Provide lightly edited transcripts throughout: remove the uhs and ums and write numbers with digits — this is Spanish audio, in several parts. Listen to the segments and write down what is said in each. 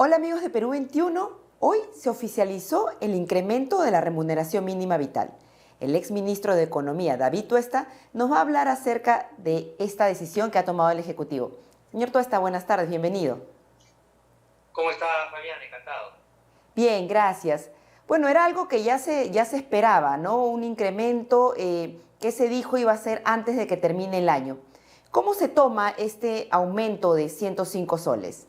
Hola amigos de Perú 21, hoy se oficializó el incremento de la remuneración mínima vital. El exministro de Economía, David Tuesta, nos va a hablar acerca de esta decisión que ha tomado el Ejecutivo. Señor Tuesta, buenas tardes, bienvenido. ¿Cómo está, Fabián? Encantado. Bien, gracias. Bueno, era algo que ya se esperaba, ¿no? Un incremento que se dijo iba a ser antes de que termine el año. ¿Cómo se toma este aumento de 105 soles?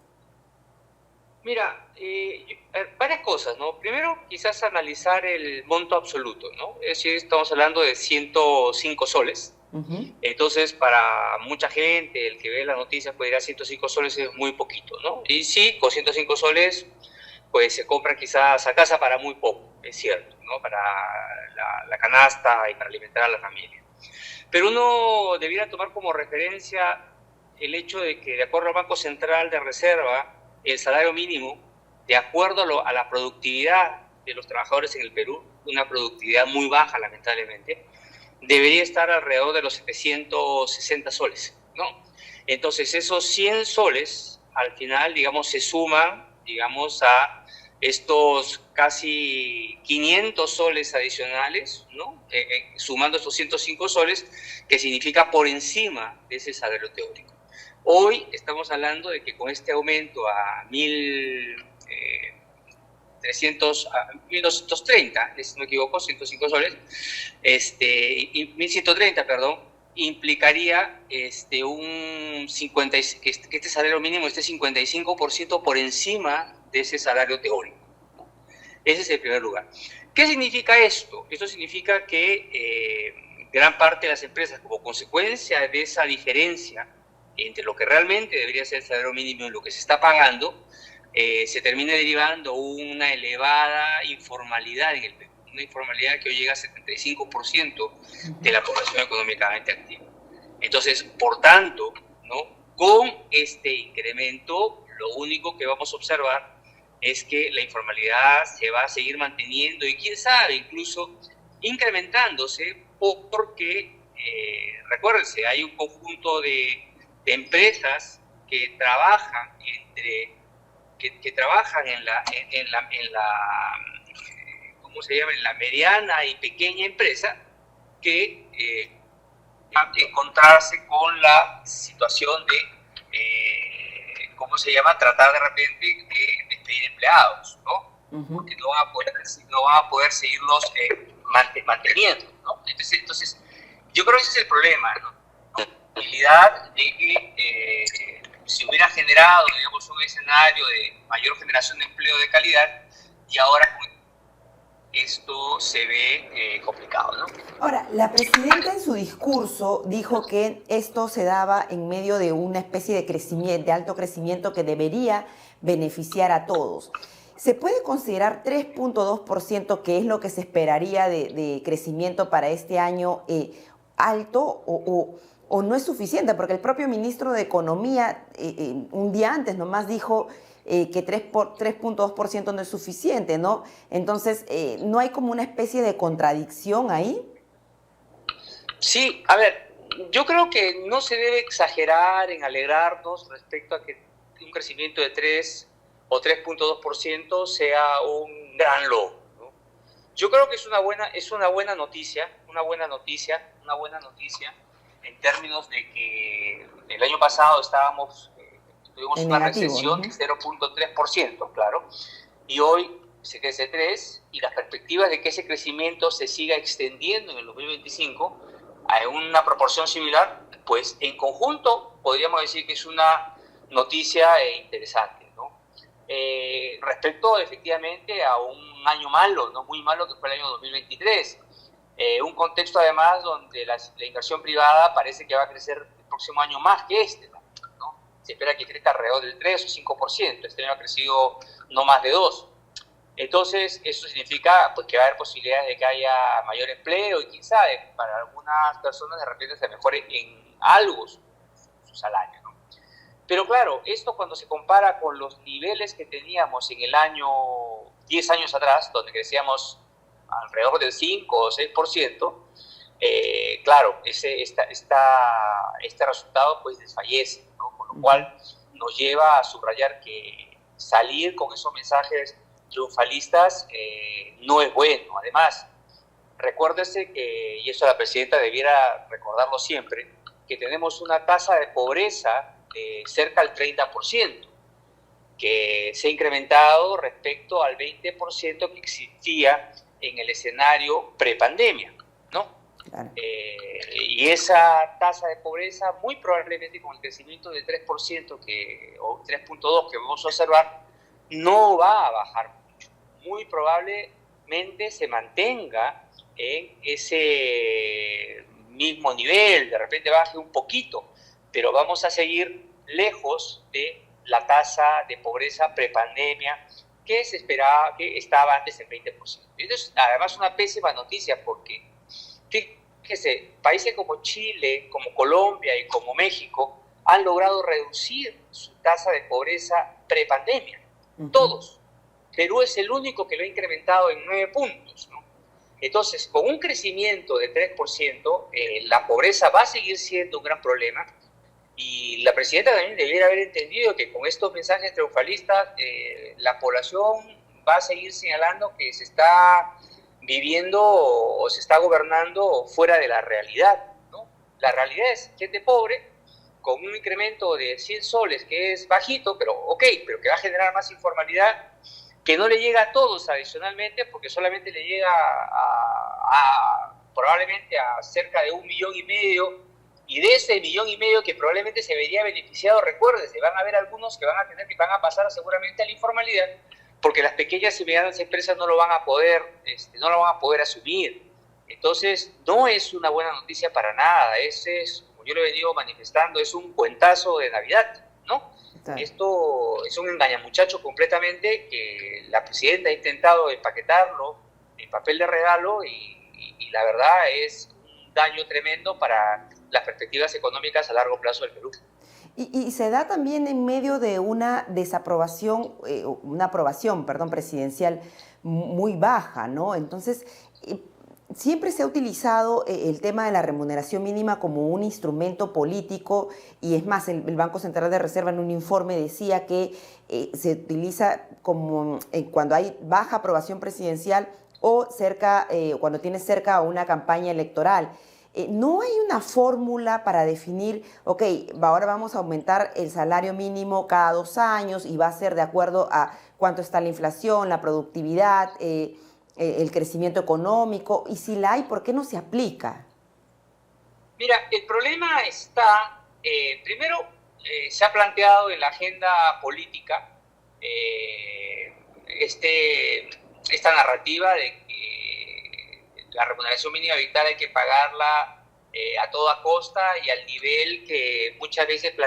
Mira, varias cosas, ¿no? Primero, quizás analizar el monto absoluto, ¿no? Es decir, estamos hablando de 105 soles. Entonces, para mucha gente, el que ve la noticia puede decir 105 soles es muy poquito, ¿no? Y sí, con 105 soles, pues se compra quizás a casa para muy poco, es cierto, ¿no? Para la canasta y para alimentar a la familia. Pero uno debiera tomar como referencia el hecho de que, de acuerdo al Banco Central de Reserva, el salario mínimo, de acuerdo a la productividad de los trabajadores en el Perú, una productividad muy baja, lamentablemente, debería estar alrededor de los 760 soles, ¿no? Entonces, esos 100 soles, al final, digamos, se suman, digamos, a estos casi 500 soles adicionales, ¿no? Sumando estos 105 soles, que significa por encima de ese salario teórico. Hoy estamos hablando de que con este aumento a 1.230, si no me equivoco, 105 soles, 1.130, perdón, implicaría un 50, que este salario mínimo esté 55% por encima de ese salario teórico. Ese es el primer lugar. ¿Qué significa esto? Esto significa que gran parte de las empresas, como consecuencia de esa diferencia entre lo que realmente debería ser el salario mínimo y lo que se está pagando, se termina derivando una elevada informalidad en el Perú, una informalidad que hoy llega al 75% de la población económicamente activa. Entonces, por tanto, ¿no? Con este incremento, lo único que vamos a observar es que la informalidad se va a seguir manteniendo y quién sabe, incluso incrementándose, porque, recuérdense, hay un conjunto de empresas que trabajan que trabajan en la ¿cómo se llama? En la mediana y pequeña empresa que va a encontrarse con la situación de ¿cómo se llama? Tratar de repente de despedir empleados, ¿no? Porque no van a poder seguirlos manteniendo, ¿no? Entonces, yo creo que ese es el problema, ¿no? De que se hubiera generado, digamos, un escenario de mayor generación de empleo de calidad y ahora esto se ve complicado, ¿no? Ahora, la presidenta en su discurso dijo que esto se daba en medio de una especie de crecimiento, de alto crecimiento que debería beneficiar a todos. ¿Se puede considerar 3.2%, que es lo que se esperaría de crecimiento para este año, alto o no es suficiente? Porque el propio ministro de Economía un día antes nomás dijo que 3.2% no es suficiente, ¿no? Entonces, ¿no hay como una especie de contradicción ahí? Sí, a ver, yo creo que no se debe exagerar en alegrarnos respecto a que un crecimiento de 3 o 3.2% sea un gran logro, ¿no? Yo creo que es una buena noticia, en términos de que el año pasado tuvimos En una negativo. recesión de 0.3%, claro, y hoy se crece 3 y las perspectivas de que ese crecimiento se siga extendiendo en el 2025 a una proporción similar, pues en conjunto podríamos decir que es una noticia interesante, ¿no? Respecto efectivamente a un año malo, no muy malo, que fue el año 2023, un contexto además donde la inversión privada parece que va a crecer el próximo año más que este, ¿no? Se espera que crezca alrededor del 3 o 5%, este año ha crecido no más de 2%. Entonces, eso significa pues, que va a haber posibilidades de que haya mayor empleo y quién sabe, para algunas personas de repente se mejore en algo su salario, ¿no? Pero claro, esto cuando se compara con los niveles que teníamos en el año 10 años atrás, donde crecíamos alrededor del 5 o 6%, claro, este resultado pues desfallece, ¿no? Con lo cual nos lleva a subrayar que salir con esos mensajes triunfalistas no es bueno. Además, recuérdese que, y eso la presidenta debiera recordarlo siempre, que tenemos una tasa de pobreza de cerca al 30%, que se ha incrementado respecto al 20% que existía en el escenario prepandemia, ¿no? Claro. Y esa tasa de pobreza, muy probablemente con el crecimiento del 3% o 3.2% que vamos a observar, no va a bajar mucho. Muy probablemente se mantenga en ese mismo nivel, de repente baje un poquito, pero vamos a seguir lejos de la tasa de pobreza prepandemia que se esperaba, que estaba antes en 20%. Esto es además una pésima noticia porque, fíjese, países como Chile, como Colombia y como México han logrado reducir su tasa de pobreza prepandemia. Todos. Perú es el único que lo ha incrementado en 9 puntos, ¿no? Entonces, con un crecimiento de 3%, la pobreza va a seguir siendo un gran problema. Y la presidenta también debiera haber entendido que con estos mensajes triunfalistas la población va a seguir señalando que se está viviendo o se está gobernando fuera de la realidad, ¿no? La realidad es gente pobre con un incremento de 100 soles que es bajito, pero pero que va a generar más informalidad, que no le llega a todos adicionalmente porque solamente le llega probablemente a cerca de 1,5 millones. Y de ese 1,5 millones que probablemente se vería beneficiado, recuérdese, van a haber algunos que van a pasar seguramente a la informalidad, porque las pequeñas y medianas empresas no lo van a poder asumir. Entonces, no es una buena noticia para nada. Ese es, como yo lo he venido manifestando, es un cuentazo de Navidad, ¿no? Sí. Esto es un engañamuchacho completamente que la presidenta ha intentado empaquetarlo en papel de regalo y la verdad es un daño tremendo para las perspectivas económicas a largo plazo del Perú. Y se da también en medio de una desaprobación, aprobación presidencial muy baja, ¿no? Entonces, siempre se ha utilizado el tema de la remuneración mínima como un instrumento político y es más, el Banco Central de Reserva en un informe decía que se utiliza como cuando hay baja aprobación presidencial o cuando tienes cerca una campaña electoral. No hay una fórmula para definir, ahora vamos a aumentar el salario mínimo cada 2 años y va a ser de acuerdo a cuánto está la inflación, la productividad, el crecimiento económico, y si la hay, ¿por qué no se aplica? Mira, el problema está, primero, se ha planteado en la agenda política esta narrativa de que la remuneración mínima vital hay que pagarla a toda costa y al nivel que muchas veces que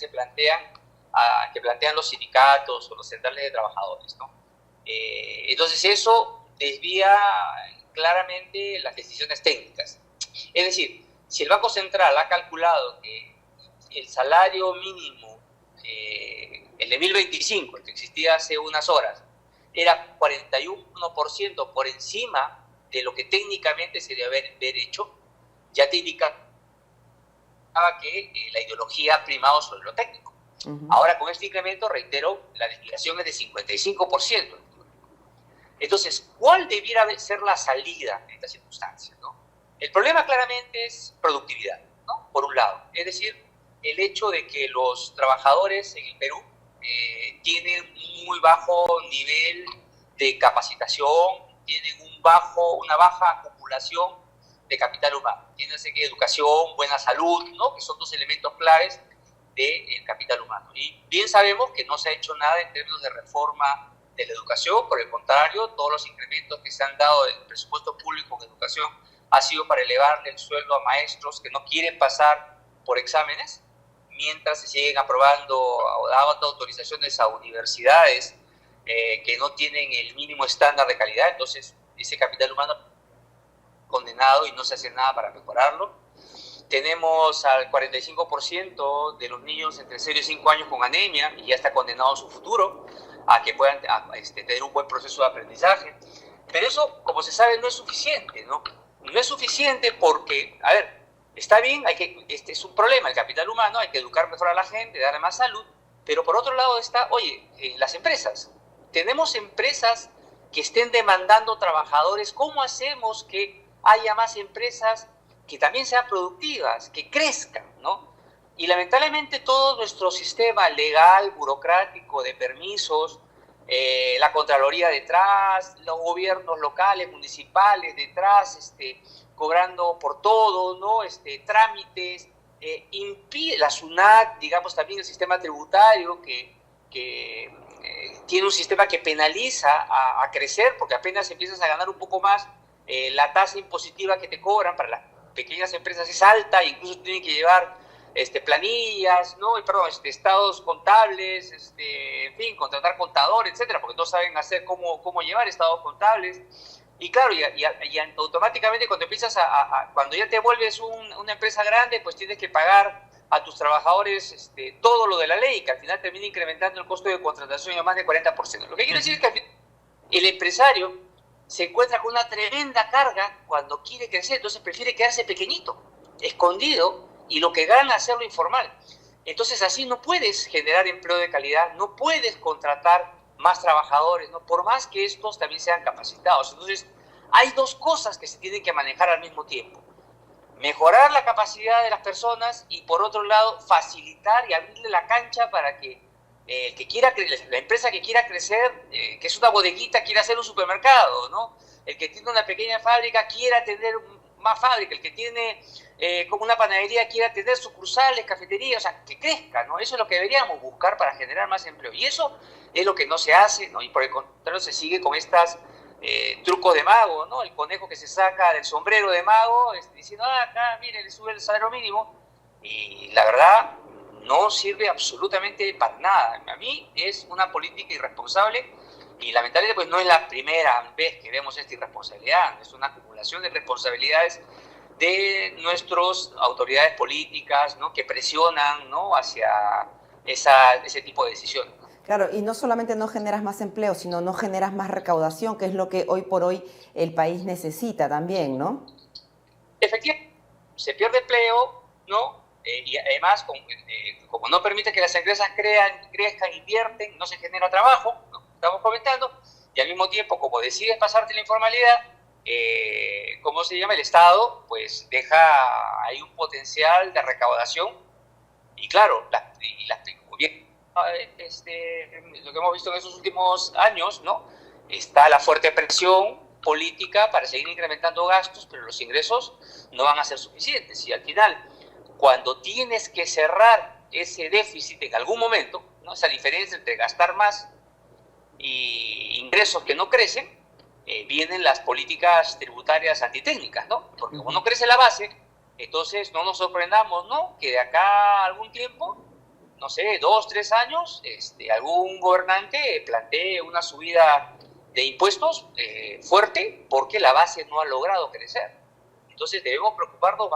plantean los sindicatos o los centrales de trabajadores, ¿no? Entonces eso desvía claramente las decisiones técnicas. Es decir, si el Banco Central ha calculado que el salario mínimo, el de 2025, el que existía hace unas horas, era 41% por encima de lo que técnicamente se debe haber hecho, ya te indicaba que la ideología ha primado sobre lo técnico. Ahora, con este incremento, reitero, la desviación es de 55%. Entonces, ¿cuál debiera ser la salida en estas circunstancias, ¿no? El problema claramente es productividad, ¿no? Por un lado. Es decir, el hecho de que los trabajadores en el Perú tienen muy bajo nivel de capacitación, tienen una baja acumulación de capital humano. Tiéndase que educación, buena salud, ¿no? Que son 2 elementos claves del capital humano. Y bien sabemos que no se ha hecho nada en términos de reforma de la educación, por el contrario, todos los incrementos que se han dado del presupuesto público en educación ha sido para elevarle el sueldo a maestros que no quieren pasar por exámenes, mientras se siguen aprobando o dando autorizaciones a universidades que no tienen el mínimo estándar de calidad. Entonces, ese capital humano condenado y no se hace nada para mejorarlo. Tenemos al 45% de los niños entre 0 y 5 años con anemia y ya está condenado su futuro a que puedan tener un buen proceso de aprendizaje. Pero eso, como se sabe, no es suficiente, ¿no? No es suficiente porque, a ver, está bien, este es un problema, el capital humano, hay que educar mejor a la gente, darle más salud, Pero por otro lado está, oye, las empresas. Tenemos empresas que estén demandando trabajadores. ¿Cómo hacemos que haya más empresas que también sean productivas, que crezcan, ¿no? Y lamentablemente todo nuestro sistema legal, burocrático, de permisos, la Contraloría detrás, los gobiernos locales, municipales detrás, cobrando por todo, ¿no? Trámites, impide, la SUNAT, digamos también el sistema tributario que tiene un sistema que penaliza a crecer, porque apenas empiezas a ganar un poco más, la tasa impositiva que te cobran para las pequeñas empresas es alta, incluso tienen que llevar planillas, ¿no? Estados contables, en fin, contratar contadores, etcétera, porque no saben hacer cómo llevar estados contables. Y claro, y automáticamente cuando empiezas cuando ya te vuelves una empresa grande, pues tienes que pagar a tus trabajadores todo lo de la ley, que al final termina incrementando el costo de contratación en más del 40%. Lo que quiero decir es que el empresario se encuentra con una tremenda carga cuando quiere crecer, entonces prefiere quedarse pequeñito, escondido, y lo que gana hacerlo informal. Entonces así no puedes generar empleo de calidad, no puedes contratar más trabajadores, ¿no? Por más que estos también sean capacitados. Entonces hay dos cosas que se tienen que manejar al mismo tiempo: mejorar la capacidad de las personas y, por otro lado, facilitar y abrirle la cancha para que el que quiera, la empresa que quiera crecer, que es una bodeguita, quiera hacer un supermercado, ¿no? El que tiene una pequeña fábrica quiera tener más fábrica, el que tiene como una panadería quiera tener sucursales, cafeterías, o sea, que crezca, ¿no? Eso es lo que deberíamos buscar para generar más empleo. Y eso es lo que no se hace, ¿no? Y por el contrario se sigue con estas trucos de mago, ¿no? El conejo que se saca del sombrero de mago, diciendo, acá, mire, le sube el salario mínimo, y la verdad no sirve absolutamente para nada. A mí es una política irresponsable, y lamentablemente pues no es la primera vez que vemos esta irresponsabilidad, es una acumulación de responsabilidades de nuestras autoridades políticas, ¿no? Que presionan, ¿no? Hacia ese tipo de decisiones. Claro, y no solamente no generas más empleo, sino no generas más recaudación, que es lo que hoy por hoy el país necesita también, ¿no? Efectivamente, se pierde empleo, ¿no? Y además, como no permite que las empresas crezcan, invierten, no se genera trabajo, ¿no? Estamos comentando, y al mismo tiempo, como decides pasarte la informalidad, ¿cómo se llama? El Estado, pues deja ahí un potencial de recaudación, y claro, lo que hemos visto en esos últimos años, ¿no? Está la fuerte presión política para seguir incrementando gastos, pero los ingresos no van a ser suficientes. Y al final, cuando tienes que cerrar ese déficit en algún momento, ¿no? Esa diferencia entre gastar más y ingresos que no crecen, vienen las políticas tributarias antitécnicas, ¿no? Porque como no crece la base, entonces no nos sorprendamos, ¿no? Que de acá a algún tiempo, no sé, 2, 3 años, algún gobernante plantee una subida de impuestos fuerte porque la base no ha logrado crecer. Entonces debemos preocuparnos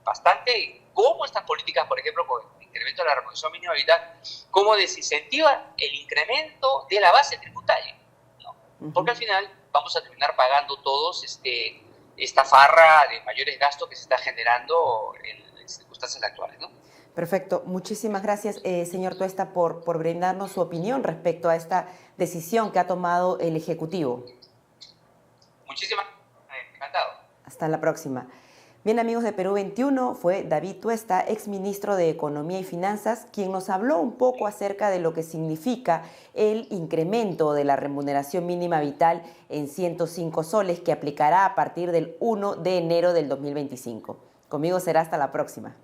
bastante cómo estas políticas, por ejemplo, con el incremento de la reposición mínima vital, cómo desincentiva el incremento de la base tributaria, ¿no? Porque al final vamos a terminar pagando todos esta farra de mayores gastos que se está generando en circunstancias actuales, ¿no? Perfecto. Muchísimas gracias, señor Tuesta, por brindarnos su opinión respecto a esta decisión que ha tomado el Ejecutivo. Muchísimas gracias. Encantado. Hasta la próxima. Bien, amigos de Perú 21, fue David Tuesta, exministro de Economía y Finanzas, quien nos habló un poco acerca de lo que significa el incremento de la remuneración mínima vital en 105 soles que aplicará a partir del 1 de enero del 2025. Conmigo será hasta la próxima.